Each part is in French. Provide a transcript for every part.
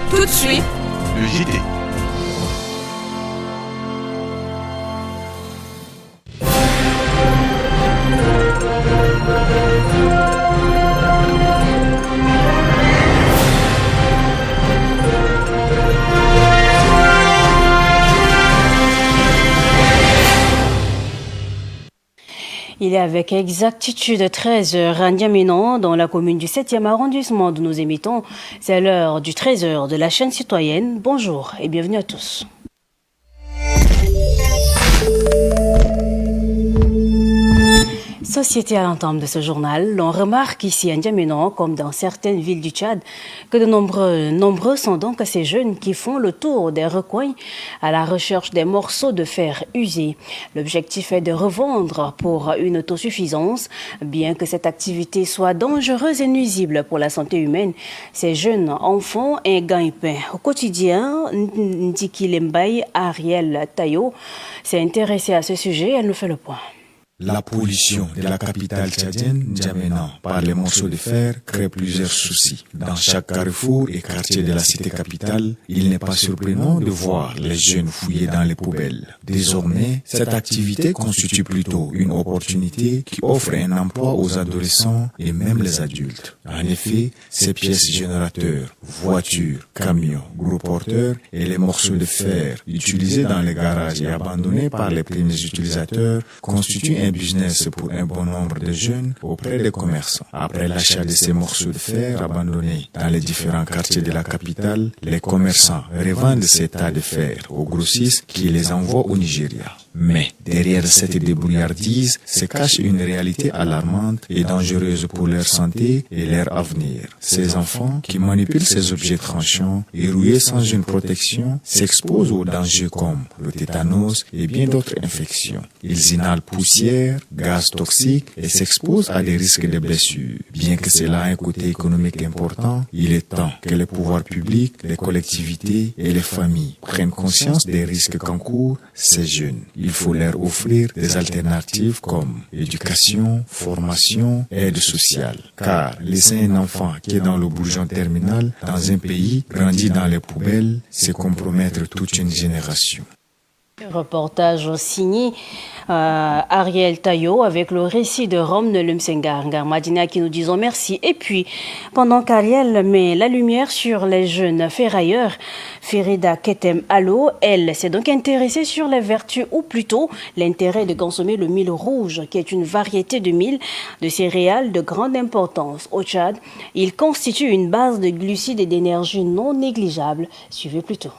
Tout de suite, le JT. Il est avec exactitude 13 heures à N'Djamena, dans la commune du 7e arrondissement d'où nous émettons. C'est l'heure du 13h de la chaîne citoyenne. Bonjour et bienvenue à tous. Société à l'entame de ce journal, on remarque ici à N'Djamena, comme dans certaines villes du Tchad, que de nombreux sont donc ces jeunes qui font le tour des recoins à la recherche des morceaux de fer usés. L'objectif est de revendre pour une autosuffisance. Bien que cette activité soit dangereuse et nuisible pour la santé humaine, ces jeunes en font un gagne-pain. Au quotidien, Ndiki Lembaye Ariel Tayo s'est intéressée à ce sujet. Elle nous fait le point. La pollution de la capitale tchadienne, N'Djamena, par les morceaux de fer crée plusieurs soucis. Dans chaque carrefour et quartier de la cité capitale, il n'est pas surprenant de voir les jeunes fouiller dans les poubelles. Désormais, cette activité constitue plutôt une opportunité qui offre un emploi aux adolescents et même les adultes. En effet, ces pièces générateurs, voitures, camions, gros porteurs et les morceaux de fer utilisés dans les garages et abandonnés par les premiers utilisateurs constituent un business pour un bon nombre de jeunes auprès des commerçants. Après l'achat de ces morceaux de fer abandonnés dans les différents quartiers de la capitale, les commerçants revendent ces tas de fer aux grossistes qui les envoient au Nigeria. Mais derrière cette débrouillardise se cache une réalité alarmante et dangereuse pour leur santé et leur avenir. Ces enfants qui manipulent ces objets tranchants et rouillés sans une protection s'exposent aux dangers comme le tétanos et bien d'autres infections. Ils inhalent poussière, gaz toxiques et s'exposent à des risques de blessures. Bien que cela ait un côté économique important, il est temps que les pouvoirs publics, les collectivités et les familles prennent conscience des risques qu'encourent ces jeunes. Il faut leur offrir des alternatives comme éducation, formation, aide sociale. Car laisser un enfant qui est dans le bourgeon terminal dans un pays grandi dans les poubelles, c'est compromettre toute une génération. Reportage signé Ariel Tayo avec le récit de Rome de Lumsengar Madina qui nous disons merci. Et puis, pendant qu'Ariel met la lumière sur les jeunes ferrailleurs, Ferida Ketem Allo, elle s'est donc intéressée sur les vertus ou plutôt l'intérêt de consommer le mil rouge qui est une variété de mil de céréales de grande importance. Au Tchad, il constitue une base de glucides et d'énergie non négligeable. Suivez plutôt.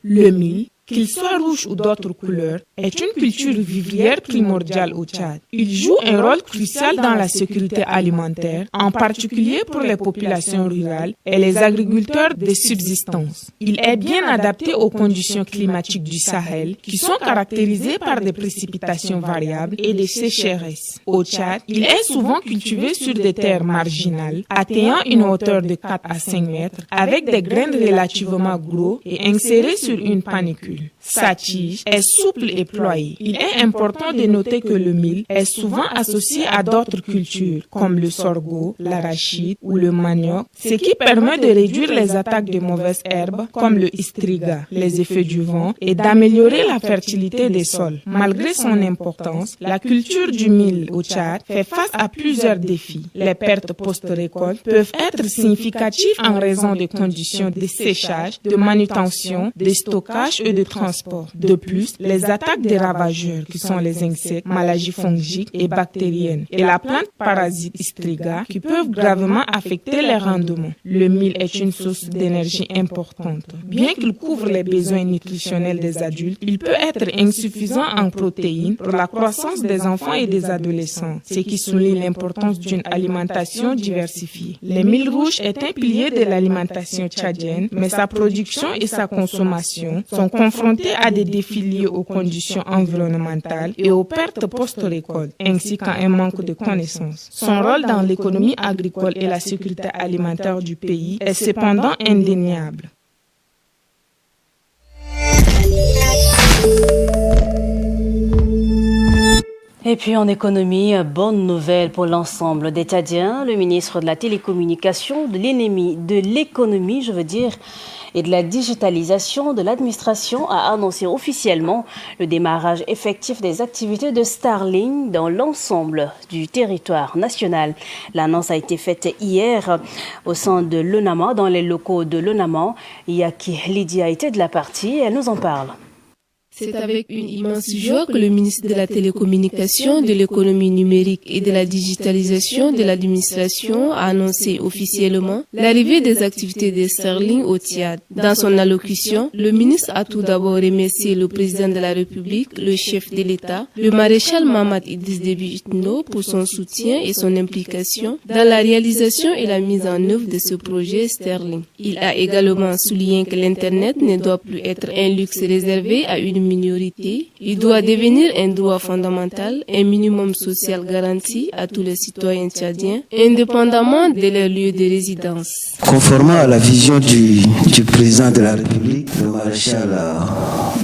Le mil, qu'il soit rouge ou d'autres couleurs, est une culture vivrière primordiale au Tchad. Il joue un rôle crucial dans la sécurité alimentaire, en particulier pour les populations rurales et les agriculteurs de subsistance. Il est bien adapté aux conditions climatiques du Sahel, qui sont caractérisées par des précipitations variables et des sécheresses. Au Tchad, il est souvent cultivé sur des terres marginales, atteignant une hauteur de 4 à 5 mètres, avec des graines relativement gros et insérés sur une panicule. Sa tige est souple et ployée. Il est important de noter que le mil est souvent associé à d'autres cultures, comme le sorgho, l'arachide ou le manioc, ce qui permet de réduire les attaques de mauvaises herbes, comme le istriga, les effets du vent, et d'améliorer la fertilité des sols. Malgré son importance, la culture du mil au Tchad fait face à plusieurs défis. Les pertes post-récolte peuvent être significatives en raison des conditions de séchage, de manutention, de stockage et de transport. De plus, les attaques des ravageurs, qui sont les insectes, maladies fongiques et bactériennes, et la plante parasite Istriga, qui peuvent gravement affecter les rendements. Le mil est une source d'énergie importante. Bien qu'il couvre les besoins nutritionnels des adultes, il peut être insuffisant en protéines pour la croissance des enfants et des adolescents, ce qui souligne l'importance d'une alimentation diversifiée. Le mil rouge est un pilier de l'alimentation tchadienne, mais sa production et sa consommation sont confrontés à des défis liés aux conditions environnementales et aux pertes post-récolte, ainsi qu'à un manque de connaissances. Son rôle dans l'économie agricole et la sécurité alimentaire du pays est cependant indéniable. Et puis en économie, bonne nouvelle pour l'ensemble des Tchadiens. Le ministre de la Télécommunication, de l'économie, et de la digitalisation de l'administration a annoncé officiellement le démarrage effectif des activités de Starlink dans l'ensemble du territoire national. L'annonce a été faite hier au sein de l'ONAMA, dans les locaux de l'ONAMA. Yaki Lydia était de la partie, elle nous en parle. C'est avec une immense joie que le ministre de la Télécommunication, de l'économie numérique et de la digitalisation de l'administration a annoncé officiellement l'arrivée des activités de Starlink au Tchad. Dans son allocution, le ministre a tout d'abord remercié le président de la République, le chef de l'État, le maréchal Mamad Idriss Déby Itno pour son soutien et son implication dans la réalisation et la mise en œuvre de ce projet Starlink. Il a également souligné que l'Internet ne doit plus être un luxe réservé à une minorité, il doit devenir un droit fondamental, un minimum social garanti à tous les citoyens tchadiens, indépendamment de leur lieu de résidence. Conformément à la vision du président de la République, le maréchal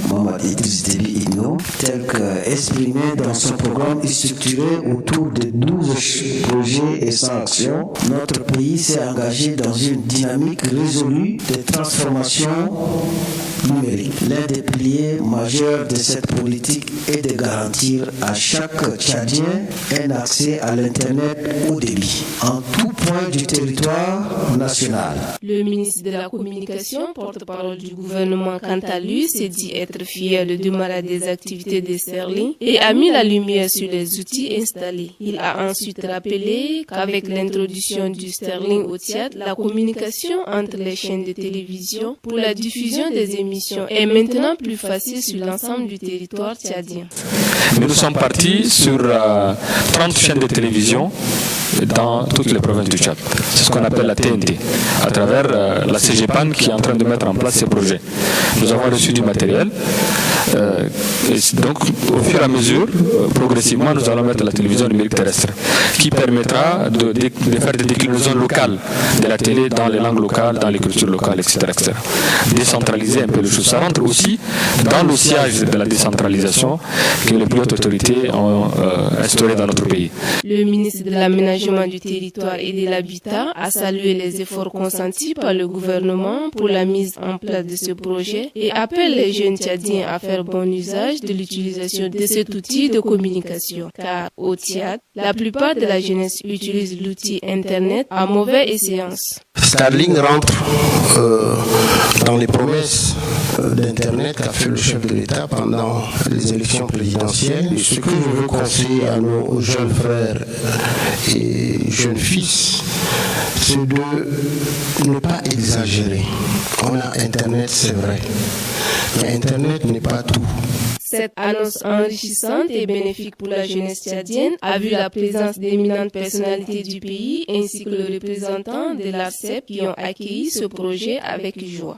Mamad Idriss Déby Itno, tel qu'exprimé dans son programme structuré autour de 12 projets et 100 actions, notre pays s'est engagé dans une dynamique résolue de transformation numérique. L'un des piliers majeurs de cette politique est de garantir à chaque Tchadien un accès à l'Internet haut débit, en tout point du territoire national. Le ministre de la Communication, porte-parole du gouvernement, quant à lui, s'est dit être fier de démarrer des activités de Starlink et a mis la lumière sur les outils installés. Il a ensuite rappelé qu'avec l'introduction du Starlink au Tchad, la communication entre les chaînes de télévision pour la diffusion des émissions est maintenant plus facile sur l'ensemble du territoire tchadien. Nous sommes partis sur 30 chaînes de télévision dans toutes les provinces du Tchad. C'est ce qu'on appelle la TNT, à travers la CGPAN qui est en train de mettre en place ces projets. Nous avons reçu du matériel. Et donc, au fur et à mesure, progressivement, nous allons mettre la télévision numérique terrestre, qui permettra de faire des déclinaisons locales de la télé dans les langues locales, dans les cultures locales, etc., etc. Décentraliser un peu les choses. Ça rentre aussi dans le sillage de la décentralisation que les plus hautes autorités ont instauré dans notre pays. Le ministre de l'Aménagement du territoire et de l'Habitat a salué les efforts consentis par le gouvernement pour la mise en place de ce projet et appelle les jeunes Tchadiens à faire bon usage de l'utilisation de cet outil de communication. Car au Tchad, la plupart de la jeunesse utilise l'outil Internet à mauvaise escient. Starlink rentre dans les promesses d'Internet qu'a fait le chef de l'État pendant les élections présidentielles. Et ce que je veux conseiller à nos jeunes frères et jeunes fils, c'est de ne pas exagérer. On a Internet, c'est vrai, mais Internet n'est pas tout. Cette annonce enrichissante et bénéfique pour la jeunesse tchadienne a vu la présence d'éminentes personnalités du pays ainsi que le représentant de l'ARCEP qui ont accueilli ce projet avec joie.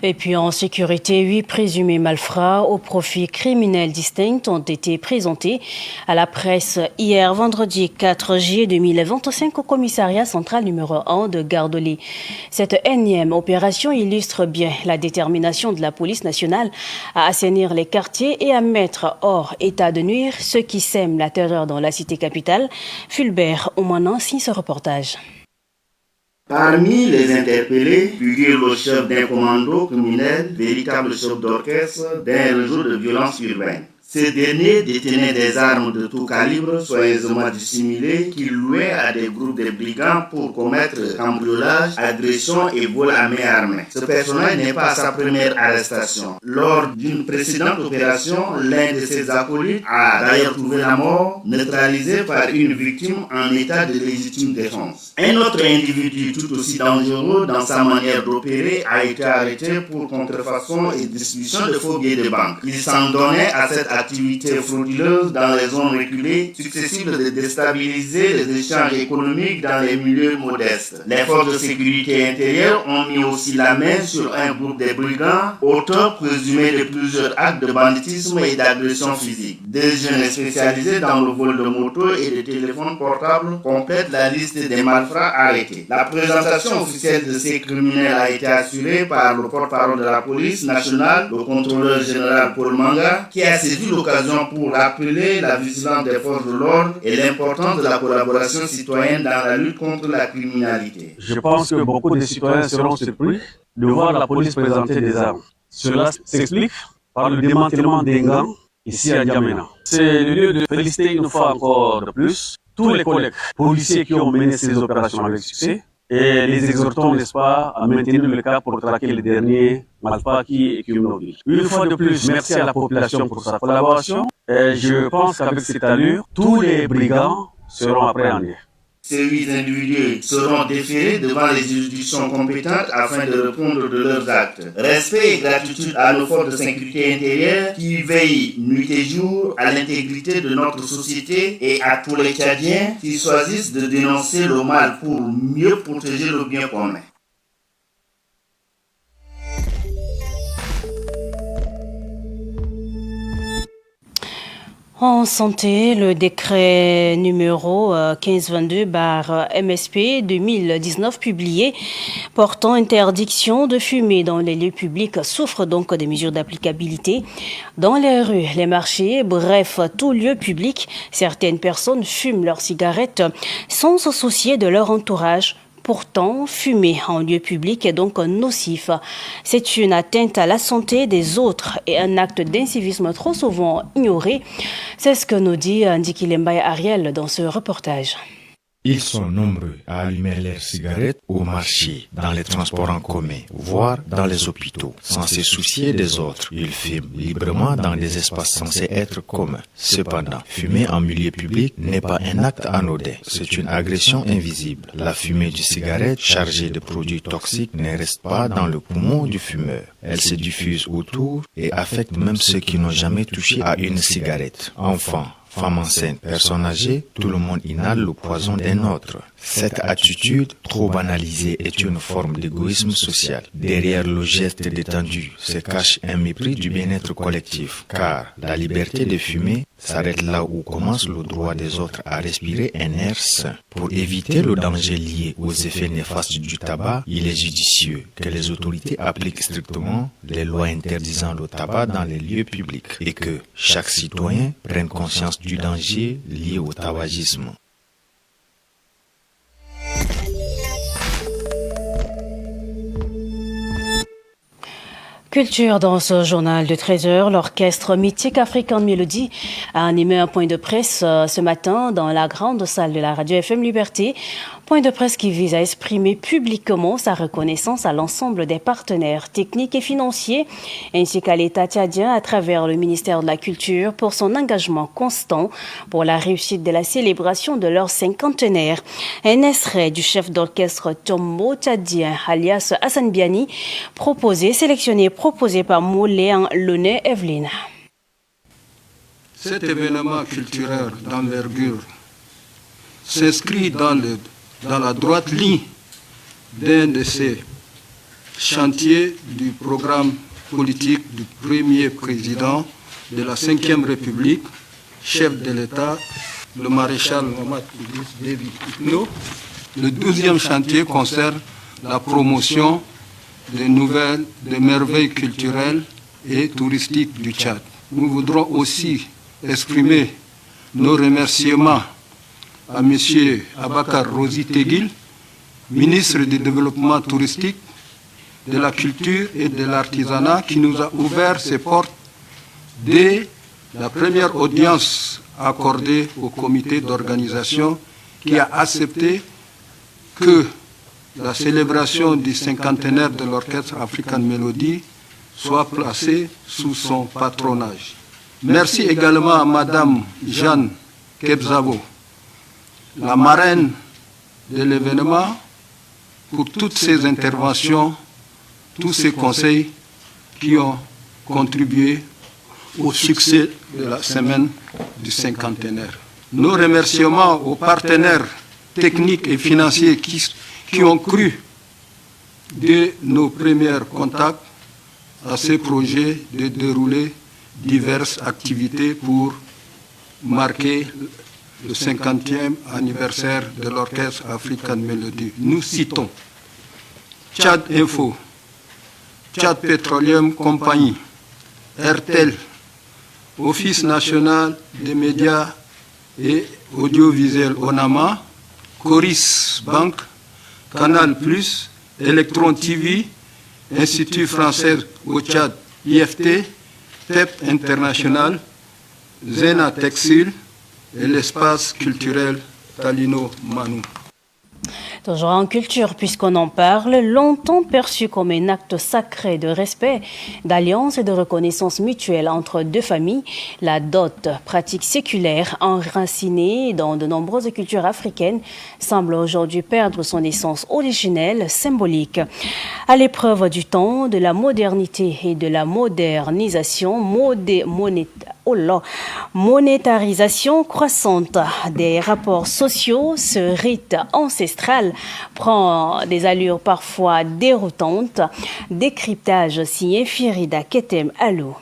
Et puis en sécurité, 8 présumés malfrats au profil criminel distinct ont été présentés à la presse hier vendredi 4 juillet 2025 au commissariat central numéro 1 de Gardoli. Cette énième opération illustre bien la détermination de la police nationale à assainir les quartiers et à mettre hors état de nuire ceux qui sèment la terreur dans la cité capitale. Fulbert Oumanan signe ce reportage. Parmi les interpellés figure le chef d'un commando criminel, véritable chef d'orchestre d'un réseau de violence urbaine. Ces derniers détenaient des armes de tout calibre, soigneusement dissimulées, qu'ils louaient à des groupes de brigands pour commettre cambriolage, agression et vol à main armée. Ce personnage n'est pas à sa première arrestation. Lors d'une précédente opération, l'un de ses acolytes a d'ailleurs trouvé la mort, neutralisé par une victime en état de légitime défense. Un autre individu tout aussi dangereux dans sa manière d'opérer a été arrêté pour contrefaçon et distribution de faux billets de banque. Il s'en donnait à cette activités frauduleuses dans les zones reculées, susceptibles de déstabiliser les échanges économiques dans les milieux modestes. Les forces de sécurité intérieure ont mis aussi la main sur un groupe de brigands, auteurs présumés de plusieurs actes de banditisme et d'agression physique. Des jeunes spécialisés dans le vol de motos et de téléphones portables complètent la liste des malfrats arrêtés. La présentation officielle de ces criminels a été assurée par le porte-parole de la police nationale, le contrôleur général Paul Manga, qui a saisi l'occasion pour rappeler la vigilance des forces de l'ordre et l'importance de la collaboration citoyenne dans la lutte contre la criminalité. Je pense que beaucoup de citoyens seront surpris de voir la police présenter des armes. Cela s'explique par le démantèlement des gangs ici à N'Djamena. C'est le lieu de féliciter une fois encore de plus tous les collègues policiers qui ont mené ces opérations avec succès et les exhortons, n'est-ce pas, à maintenir le cap pour traquer les derniers malfrats qui écument nos villes. Une fois de plus, merci à la population pour sa collaboration et je pense qu'avec cette allure, tous les brigands seront appréhendés. Ces 8 individus seront déférés devant les juridictions compétentes afin de répondre de leurs actes. Respect et gratitude à nos forces de sécurité intérieure qui veillent nuit et jour à l'intégrité de notre société et à tous les Tchadiens qui choisissent de dénoncer le mal pour mieux protéger le bien commun. En santé, le décret numéro 1522/MSP 2019 publié portant interdiction de fumer dans les lieux publics souffre donc des mesures d'applicabilité. Dans les rues, les marchés, bref, tout lieu public, certaines personnes fument leurs cigarettes sans se soucier de leur entourage. Pourtant, fumer en lieu public est donc nocif. C'est une atteinte à la santé des autres et un acte d'incivisme trop souvent ignoré. C'est ce que nous dit Ndiki Lembaye Ariel dans ce reportage. Ils sont nombreux à allumer leurs cigarettes au marché, dans les transports en commun, voire dans les hôpitaux. Sans se soucier des autres, ils fument librement dans des espaces censés être communs. Cependant, fumer en milieu public n'est pas un acte anodin, c'est une agression invisible. La fumée du cigarette, chargée de produits toxiques, ne reste pas dans le poumon du fumeur. Elle se diffuse autour et affecte même ceux qui n'ont jamais touché à une cigarette. Enfants, femmes enceintes, personnes âgées, tout le monde inhale le poison d'un autre. Cette attitude, trop banalisée, est une forme d'égoïsme social. Derrière le geste détendu se cache un mépris du bien-être collectif, car la liberté de fumer s'arrête là où commence le droit des autres à respirer un air sain. Pour éviter le danger lié aux effets néfastes du tabac, il est judicieux que les autorités appliquent strictement les lois interdisant le tabac dans les lieux publics et que chaque citoyen prenne conscience du danger lié au tabagisme. Culture dans ce journal de 13h, l'orchestre mythique African Melody a animé un point de presse ce matin dans la grande salle de la radio FM Liberté. Point de presse qui vise à exprimer publiquement sa reconnaissance à l'ensemble des partenaires techniques et financiers ainsi qu'à l'État tchadien à travers le ministère de la Culture pour son engagement constant pour la réussite de la célébration de leur cinquantenaire. Un extrait du chef d'orchestre Tombo tchadien alias Hassan Biani proposé par Mouléan Loné Evelyne. Cet événement culturel d'envergure s'inscrit dans la droite ligne d'un de ces chantiers du programme politique du premier président de la Ve République, chef de l'État, le maréchal Mohamed Idriss Déby Itno. Le 12e chantier concerne la promotion des merveilles culturelles et touristiques du Tchad. Nous voudrons aussi exprimer nos remerciements à M. Abakar Rosi Teguil, ministre du Développement touristique, de la Culture et de l'Artisanat, qui nous a ouvert ses portes dès la première audience accordée au comité d'organisation qui a accepté que la célébration du cinquantenaire de l'orchestre African Melody soit placée sous son patronage. Merci également à Madame Jeanne Kebzabo, la marraine de l'événement, pour toutes ces interventions, tous ces conseils qui ont contribué au succès de la semaine du cinquantenaire. Nos remerciements aux partenaires techniques et financiers qui ont cru dès nos premiers contacts à ce projet de dérouler diverses activités pour marquer le 50e anniversaire de l'Orchestre African Melody. Nous citons Tchad Info, Tchad Petroleum Company, RTL, Office national des médias et audiovisuels ONAMA, Coris Bank, Canal+, Electron TV, Institut français au Tchad, IFT, PEP International, Zena Textile et l'espace culturel Talino Manu. Toujours en culture, puisqu'on en parle, longtemps perçu comme un acte sacré de respect, d'alliance et de reconnaissance mutuelle entre deux familles, la dot, pratique séculaire enracinée dans de nombreuses cultures africaines, semble aujourd'hui perdre son essence originelle, symbolique. À l'épreuve du temps, de la modernité et de la modernisation, monétarisation croissante des rapports sociaux, ce rite ancestral prend des allures parfois déroutantes. Décryptage signé Firida Ketem Alou.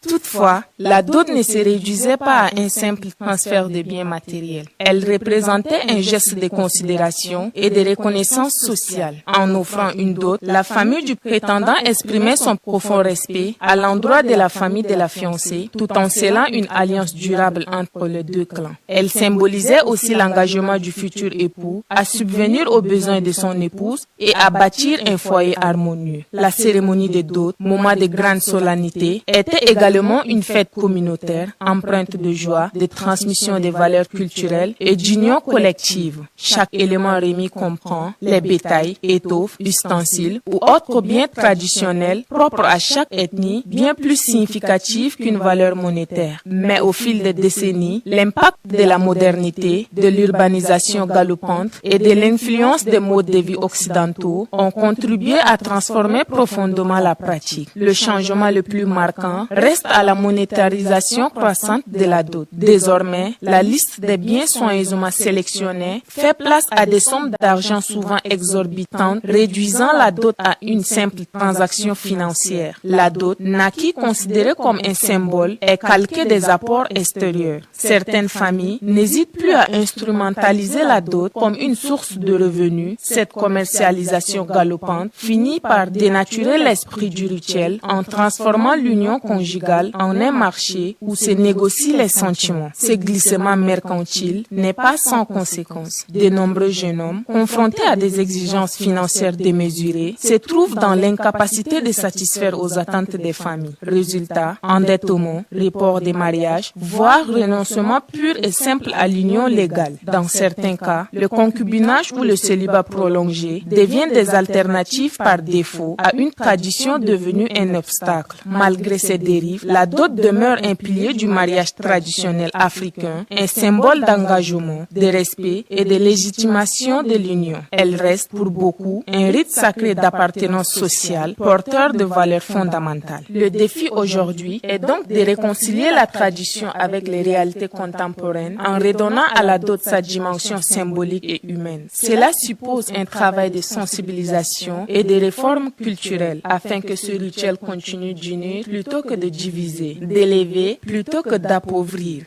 Toutefois, la dot ne se réduisait pas à un simple transfert de biens matériels. Elle représentait un geste de considération et de reconnaissance sociale. En offrant une dot, la famille du prétendant exprimait son profond respect à l'endroit de la famille de la fiancée, tout en scellant une alliance durable entre les deux clans. Elle symbolisait aussi l'engagement du futur époux à subvenir aux besoins de son épouse et à bâtir un foyer harmonieux. La cérémonie de dot, moment de grande solennité, était également une fête communautaire, empreinte de joie, de transmission des valeurs culturelles et d'union collective. Chaque élément remis comprend les bétails, étoffes, ustensiles ou autres biens traditionnels propres à chaque ethnie, bien plus significatifs qu'une valeur monétaire. Mais au fil des décennies, l'impact de la modernité, de l'urbanisation galopante et de l'influence des modes de vie occidentaux ont contribué à transformer profondément la pratique. Le changement le plus marquant reste à la monétarisation croissante de la dot. Désormais, la liste des biens soigneusement sélectionnés fait place à des sommes d'argent souvent exorbitantes, réduisant la dot à une simple transaction financière. La dot, naquit considérée comme un symbole, est calquée des apports extérieurs. Certaines familles n'hésitent plus à instrumentaliser la dot comme une source de revenus. Cette commercialisation galopante finit par dénaturer l'esprit du rituel en transformant l'union conjugale en un marché où se négocient les sentiments. Ce glissement mercantile n'est pas sans conséquences. De nombreux jeunes hommes, confrontés à des exigences financières démesurées, se trouvent dans l'incapacité de satisfaire aux attentes des familles. Résultat, endettement, report des mariages, voire renoncement pur et simple à l'union légale. Dans certains cas, le concubinage ou le célibat prolongé devient des alternatives par défaut à une tradition devenue un obstacle. Malgré ces dérives, la dot demeure un pilier du mariage traditionnel africain, un symbole d'engagement, de respect et de légitimation de l'union. Elle reste pour beaucoup un rite sacré d'appartenance sociale, porteur de valeurs fondamentales. Le défi aujourd'hui est donc de réconcilier la tradition avec les réalités contemporaines en redonnant à la dot sa dimension symbolique et humaine. Cela suppose un travail de sensibilisation et de réformes culturelles afin que ce rituel continue d'unir plutôt que de diviser, d'élever plutôt que d'appauvrir.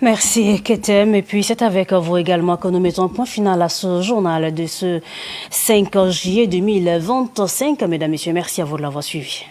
Merci Ketem. Et puis c'est avec vous également que nous mettons point final à ce journal de ce 5 juillet 2025. Mesdames, Messieurs, merci à vous de l'avoir suivi.